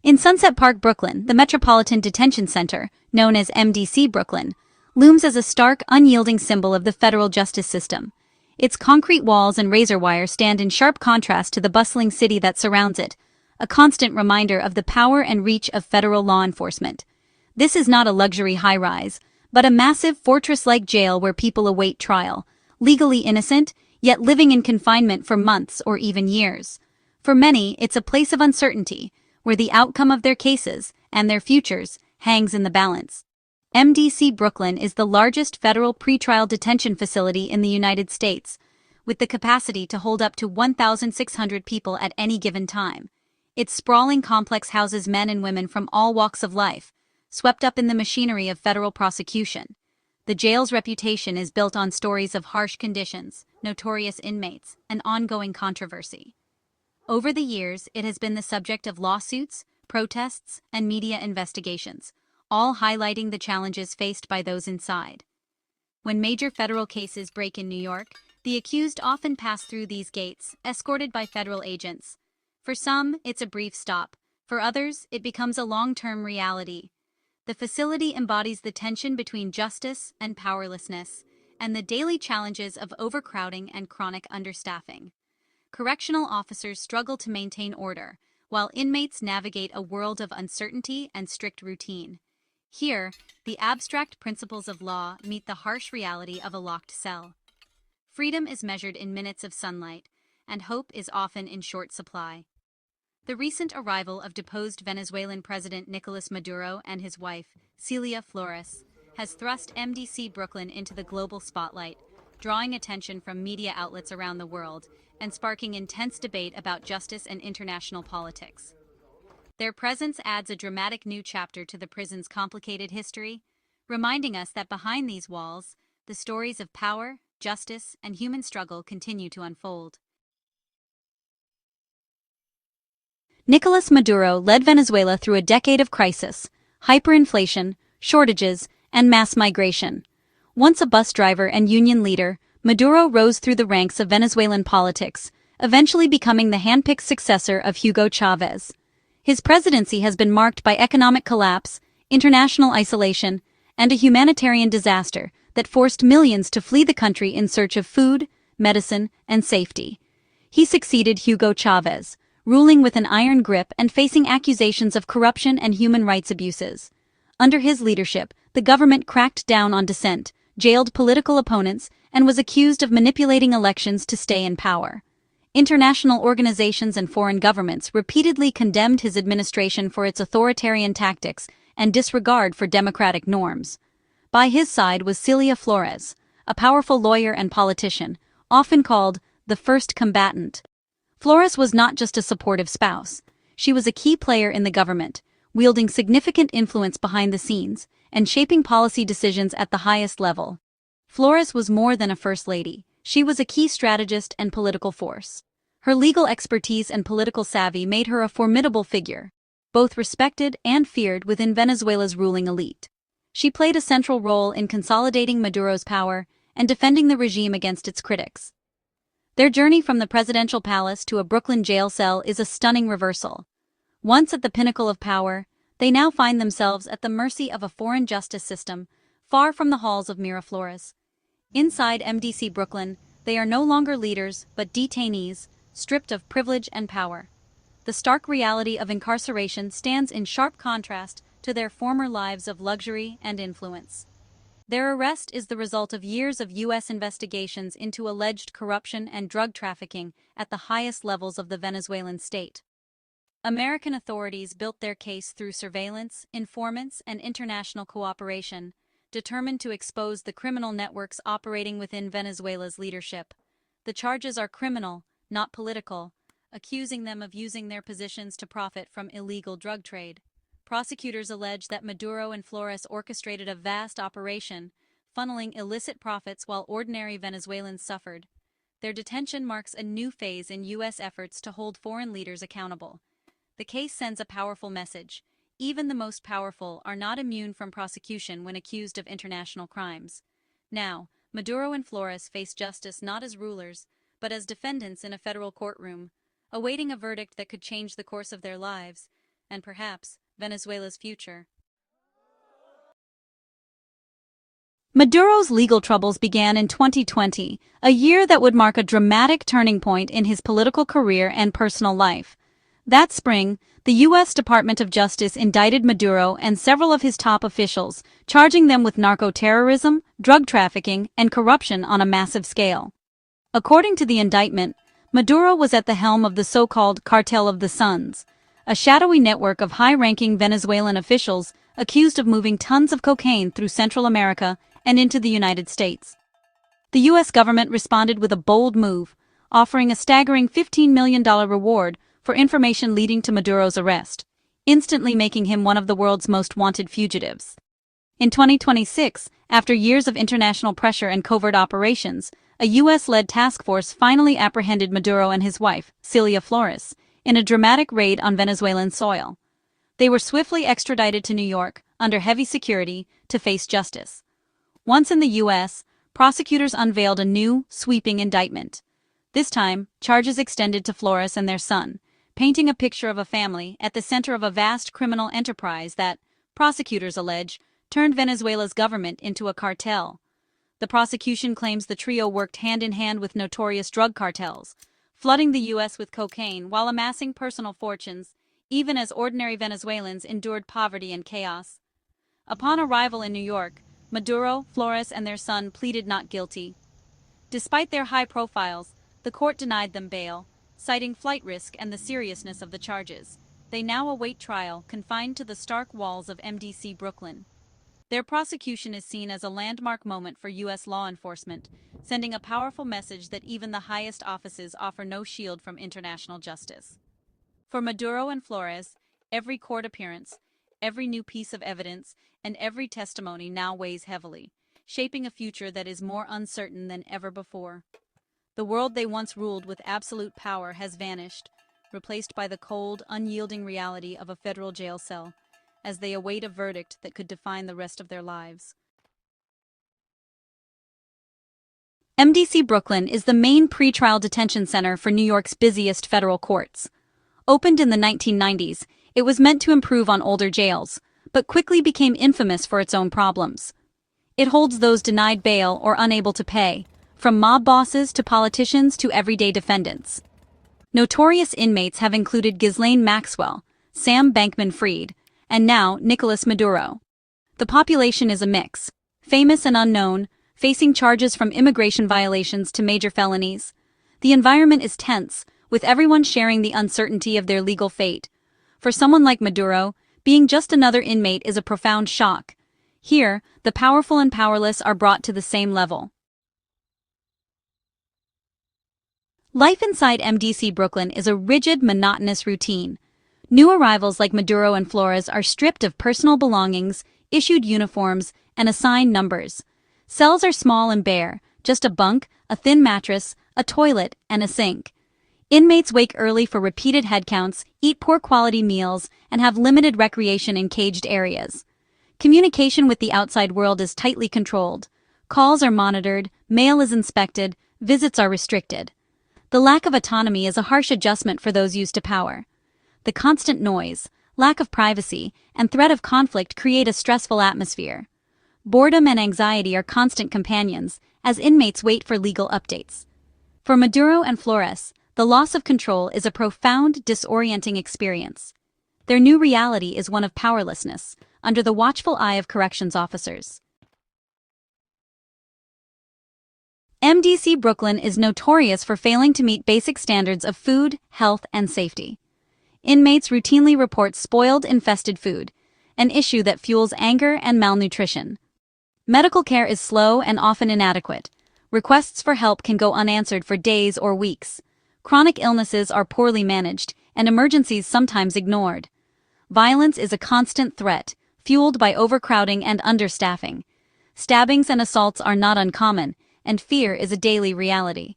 In Sunset Park, Brooklyn, the Metropolitan Detention Center, known as MDC Brooklyn, looms as a stark, unyielding symbol of the federal justice system. Its concrete walls and razor wire stand in sharp contrast to the bustling city that surrounds it, a constant reminder of the power and reach of federal law enforcement. This is not a luxury high-rise, but a massive fortress-like jail where people await trial, legally innocent, yet living in confinement for months or even years. For many, it's a place of uncertainty, where the outcome of their cases and their futures hangs in the balance. MDC Brooklyn is the largest federal pretrial detention facility in the United States, with the capacity to hold up to 1,600 people at any given time. Its sprawling complex houses men and women from all walks of life, swept up in the machinery of federal prosecution. The jail's reputation is built on stories of harsh conditions, notorious inmates, and ongoing controversy. Over the years, it has been the subject of lawsuits, protests, and media investigations, all highlighting the challenges faced by those inside. When major federal cases break in New York, the accused often pass through these gates, escorted by federal agents. For some, it's a brief stop. For others, it becomes a long-term reality. The facility embodies the tension between justice and powerlessness, and the daily challenges of overcrowding and chronic understaffing. Correctional officers struggle to maintain order, while inmates navigate a world of uncertainty and strict routine. Here, the abstract principles of law meet the harsh reality of a locked cell. Freedom is measured in minutes of sunlight, and hope is often in short supply. The recent arrival of deposed Venezuelan President Nicolas Maduro and his wife, Cilia Flores, has thrust MDC Brooklyn into the global spotlight, drawing attention from media outlets around the world and sparking intense debate about justice and international politics. Their presence adds a dramatic new chapter to the prison's complicated history, reminding us that behind these walls, the stories of power, justice, and human struggle continue to unfold. Nicolas Maduro led Venezuela through a decade of crisis, hyperinflation, shortages, and mass migration. Once a bus driver and union leader, Maduro rose through the ranks of Venezuelan politics, eventually becoming the handpicked successor of Hugo Chavez. His presidency has been marked by economic collapse, international isolation, and a humanitarian disaster that forced millions to flee the country in search of food, medicine, and safety. He succeeded Hugo Chavez, ruling with an iron grip and facing accusations of corruption and human rights abuses. Under his leadership, the government cracked down on dissent, jailed political opponents, and was accused of manipulating elections to stay in power. International organizations and foreign governments repeatedly condemned his administration for its authoritarian tactics and disregard for democratic norms. By his side was Cilia Flores, a powerful lawyer and politician, often called the first combatant. Flores was not just a supportive spouse. She was a key player in the government, wielding significant influence behind the scenes and shaping policy decisions at the highest level. Flores was more than a first lady. She was a key strategist and political force. Her legal expertise and political savvy made her a formidable figure, both respected and feared within Venezuela's ruling elite. She played a central role in consolidating Maduro's power and defending the regime against its critics. Their journey from the presidential palace to a Brooklyn jail cell is a stunning reversal. Once at the pinnacle of power, they now find themselves at the mercy of a foreign justice system, far from the halls of Miraflores. Inside MDC Brooklyn, they are no longer leaders but detainees, stripped of privilege and power. The stark reality of incarceration stands in sharp contrast to their former lives of luxury and influence. Their arrest is the result of years of U.S. investigations into alleged corruption and drug trafficking at the highest levels of the Venezuelan state. American authorities built their case through surveillance, informants, and international cooperation, determined to expose the criminal networks operating within Venezuela's leadership. The charges are criminal, not political, accusing them of using their positions to profit from illegal drug trade. Prosecutors allege that Maduro and Flores orchestrated a vast operation, funneling illicit profits while ordinary Venezuelans suffered. Their detention marks a new phase in U.S. efforts to hold foreign leaders accountable. The case sends a powerful message. Even the most powerful are not immune from prosecution when accused of international crimes. Now, Maduro and Flores face justice not as rulers, but as defendants in a federal courtroom, awaiting a verdict that could change the course of their lives. and perhaps Venezuela's future. Maduro's legal troubles began in 2020, a year that would mark a dramatic turning point in his political career and personal life. That spring, the U.S. Department of Justice indicted Maduro and several of his top officials, charging them with narco-terrorism, drug trafficking, and corruption on a massive scale. According to the indictment, Maduro was at the helm of the so-called Cartel of the Suns, a shadowy network of high-ranking Venezuelan officials accused of moving tons of cocaine through Central America and into the United States. The U.S. government responded with a bold move, offering a staggering $15 million reward for information leading to Maduro's arrest, instantly making him one of the world's most wanted fugitives. In 2026, after years of international pressure and covert operations, a U.S.-led task force finally apprehended Maduro and his wife, Cilia Flores, in a dramatic raid on Venezuelan soil. They were swiftly extradited to New York, under heavy security, to face justice. Once in the U.S., prosecutors unveiled a new, sweeping indictment. This time, charges extended to Flores and their son, painting a picture of a family at the center of a vast criminal enterprise that, prosecutors allege, turned Venezuela's government into a cartel. The prosecution claims the trio worked hand-in-hand with notorious drug cartels, flooding the U.S. with cocaine while amassing personal fortunes, even as ordinary Venezuelans endured poverty and chaos. Upon arrival in New York, Maduro, Flores, and their son pleaded not guilty. Despite their high profiles, the court denied them bail, citing flight risk and the seriousness of the charges. They now await trial, confined to the stark walls of MDC Brooklyn. Their prosecution is seen as a landmark moment for U.S. law enforcement, sending a powerful message that even the highest offices offer no shield from international justice. For Maduro and Flores, every court appearance, every new piece of evidence, and every testimony now weighs heavily, shaping a future that is more uncertain than ever before. The world they once ruled with absolute power has vanished, replaced by the cold, unyielding reality of a federal jail cell, as they await a verdict that could define the rest of their lives. MDC Brooklyn is the main pretrial detention center for New York's busiest federal courts. Opened in the 1990s, it was meant to improve on older jails, but quickly became infamous for its own problems. It holds those denied bail or unable to pay, from mob bosses to politicians to everyday defendants. Notorious inmates have included Ghislaine Maxwell, Sam Bankman-Fried, and now Nicolas Maduro. The population is a mix, famous and unknown, facing charges from immigration violations to major felonies. The environment is tense, with everyone sharing the uncertainty of their legal fate. For someone like Maduro, being just another inmate is a profound shock. Here, the powerful and powerless are brought to the same level. Life inside MDC Brooklyn is a rigid, monotonous routine. New arrivals like Maduro and Flores are stripped of personal belongings, issued uniforms, and assigned numbers. Cells are small and bare, just a bunk, a thin mattress, a toilet, and a sink. Inmates wake early for repeated head counts, eat poor-quality meals, and have limited recreation in caged areas. Communication with the outside world is tightly controlled. Calls are monitored, mail is inspected, visits are restricted. The lack of autonomy is a harsh adjustment for those used to power. The constant noise, lack of privacy, and threat of conflict create a stressful atmosphere. Boredom and anxiety are constant companions, as inmates wait for legal updates. For Maduro and Flores, the loss of control is a profound, disorienting experience. Their new reality is one of powerlessness, under the watchful eye of corrections officers. MDC Brooklyn is notorious for failing to meet basic standards of food, health, and safety. Inmates routinely report spoiled, infested food, an issue that fuels anger and malnutrition. Medical care is slow and often inadequate. Requests for help can go unanswered for days or weeks. Chronic illnesses are poorly managed, and emergencies sometimes ignored. Violence is a constant threat, fueled by overcrowding and understaffing. Stabbings and assaults are not uncommon, and fear is a daily reality.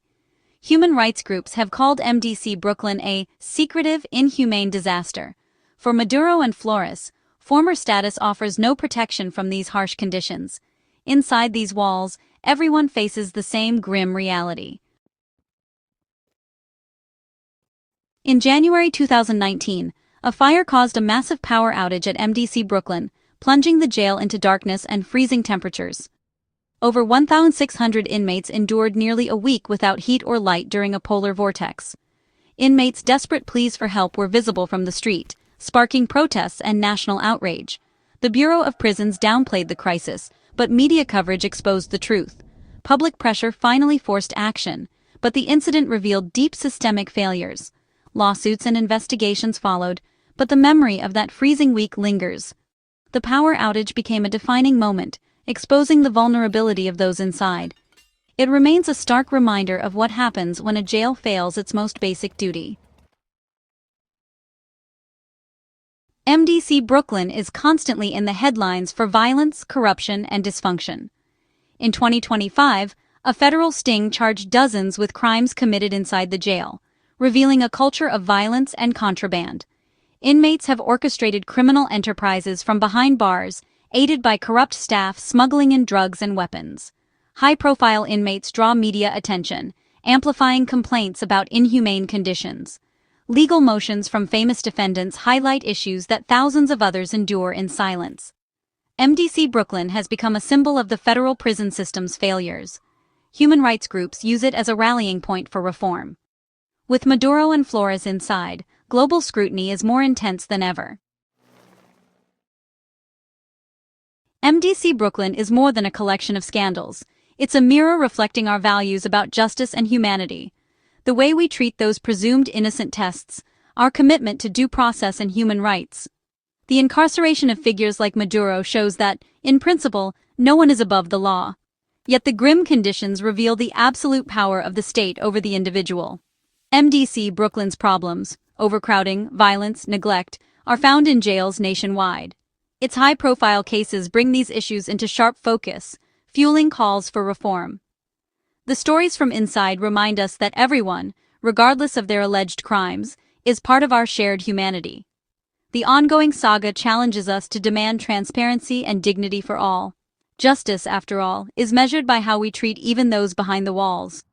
Human rights groups have called MDC Brooklyn a secretive, inhumane disaster. For Maduro and Flores, former status offers no protection from these harsh conditions. Inside these walls, everyone faces the same grim reality. In January 2019, A fire caused a massive power outage at MDC Brooklyn, plunging the jail into darkness and freezing temperatures. Over 1,600 inmates endured nearly a week without heat or light during a polar vortex. Inmates' desperate pleas for help were visible from the street, sparking protests and national outrage. The Bureau of Prisons downplayed the crisis, but media coverage exposed the truth. Public pressure finally forced action, but the incident revealed deep systemic failures. Lawsuits and investigations followed, but the memory of that freezing week lingers. The power outage became a defining moment, exposing the vulnerability of those inside. It remains a stark reminder of what happens when a jail fails its most basic duty. MDC Brooklyn is constantly in the headlines for violence, corruption, and dysfunction. In 2025, a federal sting charged dozens with crimes committed inside the jail, revealing a culture of violence and contraband. Inmates have orchestrated criminal enterprises from behind bars, aided by corrupt staff smuggling in drugs and weapons. High-profile inmates draw media attention, amplifying complaints about inhumane conditions. Legal motions from famous defendants highlight issues that thousands of others endure in silence. MDC Brooklyn has become a symbol of the federal prison system's failures. Human rights groups use it as a rallying point for reform. With Maduro and Flores inside, global scrutiny is more intense than ever. MDC Brooklyn is more than a collection of scandals. It's a mirror reflecting our values about justice and humanity. The way we treat those presumed innocent tests, our commitment to due process and human rights. The incarceration of figures like Maduro shows that, in principle, no one is above the law. Yet the grim conditions reveal the absolute power of the state over the individual. MDC Brooklyn's problems, overcrowding, violence, neglect, are found in jails nationwide. Its high-profile cases bring these issues into sharp focus, fueling calls for reform. The stories from inside remind us that everyone, regardless of their alleged crimes, is part of our shared humanity. The ongoing saga challenges us to demand transparency and dignity for all. Justice, after all, is measured by how we treat even those behind the walls.